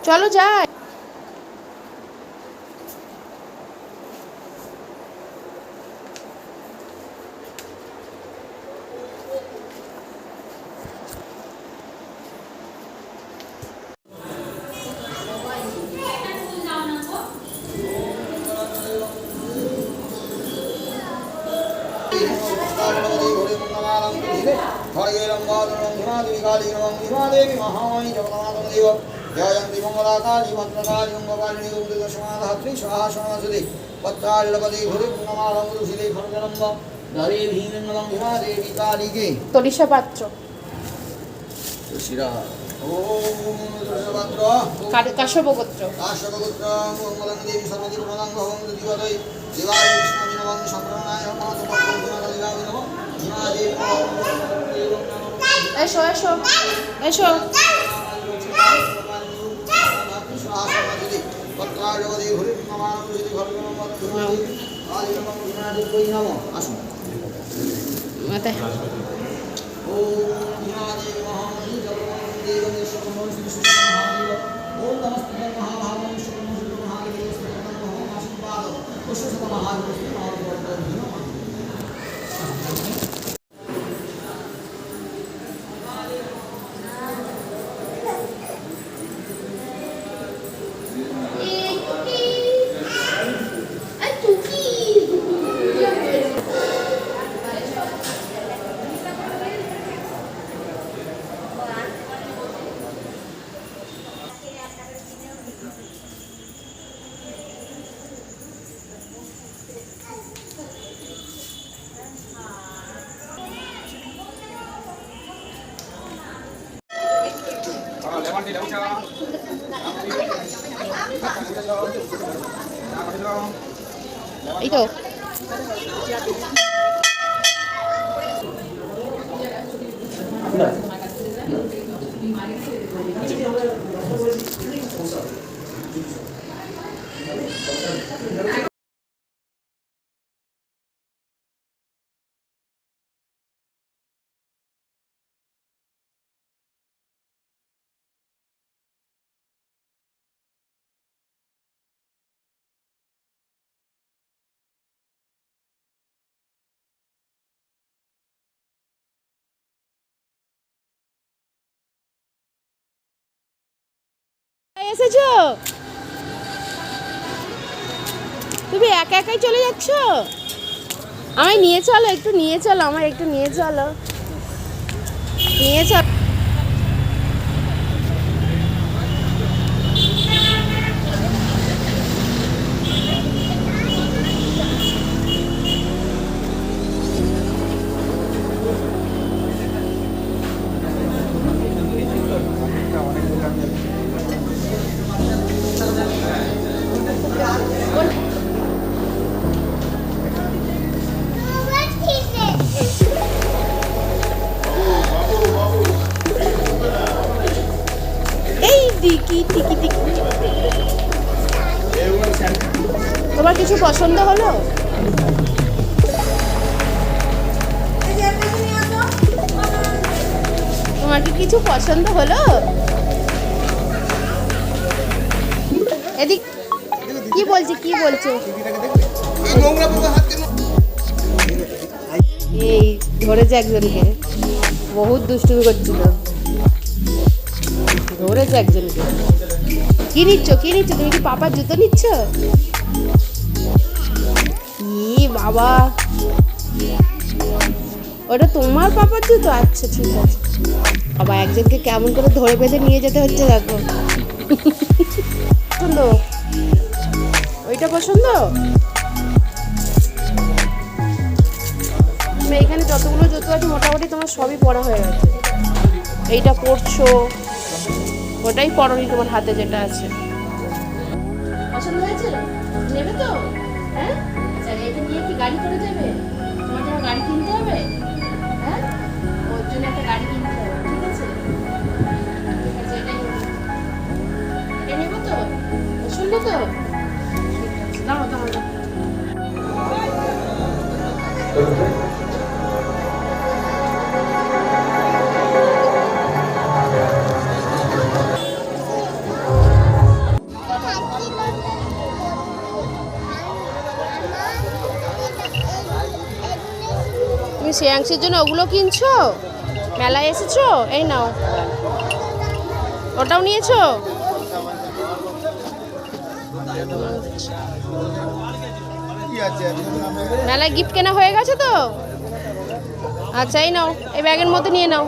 চলো যাই। जयंती मंगलाकाली भद्रकाली मंगलाकाली दशमाधात्री स्वाहासनासुदे पत्रालपदे भूरि पुण्यमालं गुरुशिले खड्गनम्ब धरे भीमन्नमं भीमा देवी कालिके তরিষা পাত্র शिरा ओम तुलसीपत्र কাশ্যপগোত্র काश्यपगोत्र मंगलं देवी सर्वदेव मदं भवन्तु दिवदै दिवाय विष्णु नमः शंकरनाय नमः तपस्विनाय नमः भीमा देवी এসো এসো এসো। মাতে এই তো এসেছো? তুমি একা একাই চলে যাচ্ছ? আমায় নিয়ে চলো, একটু নিয়ে চলো, আমার একটু নিয়ে চলো, নিয়ে চলো। তোমার কিছু পছন্দ হলো? তোমার কি কিছু পছন্দ হলো? এদিক কি বলছে, কি বলছে? এই ধরেছে একজনকে, বহুত দুষ্টুমি করছিল, ধরেছে একজনকে। কি নিচ্ছ, কি নিচ্ছ? তুমি কি পাপার জুতো নিচ্ছ? ই বাবা, ওটা তোমার পাপার জুতো? আচ্ছা ঠিক আছে। বাবা একজনকে কেমন করে ধরে বেঁধে নিয়ে যেতে হচ্ছে দেখো। পছন্দ? ওইটা পছন্দ? এখানে যতগুলো জুতো আছে মোটামুটি তোমার সবই পরা হয়ে গেছে। এইটা পরছো, ওটাই পরনি, তোমার হাতে যেটা আছে। পছন্দ হয়েছে? নেবে তো? হ্যাঁ, এটা নিয়ে কি গাড়ি করে যাবে? তোমার জন্য গাড়ি কিনতে হবে? হ্যাঁ, ওর জন্য একটা গাড়ি কিনতে হবে, ঠিক আছে? ঠিক আছে, এটা নেবো তো? পছন্দ তো? ঠিক আছে, দাও তাহলে। তুমি শ্রেয়াংশীর জন্য ওগুলো কিনছো? মেলায় এসেছো? এই নাও, ওটাও নিয়েছো? মেলায় গিফট কেনা হয়ে গেছে তো? আচ্ছা এই নাও, এই ব্যাগের মধ্যে নিয়ে নাও।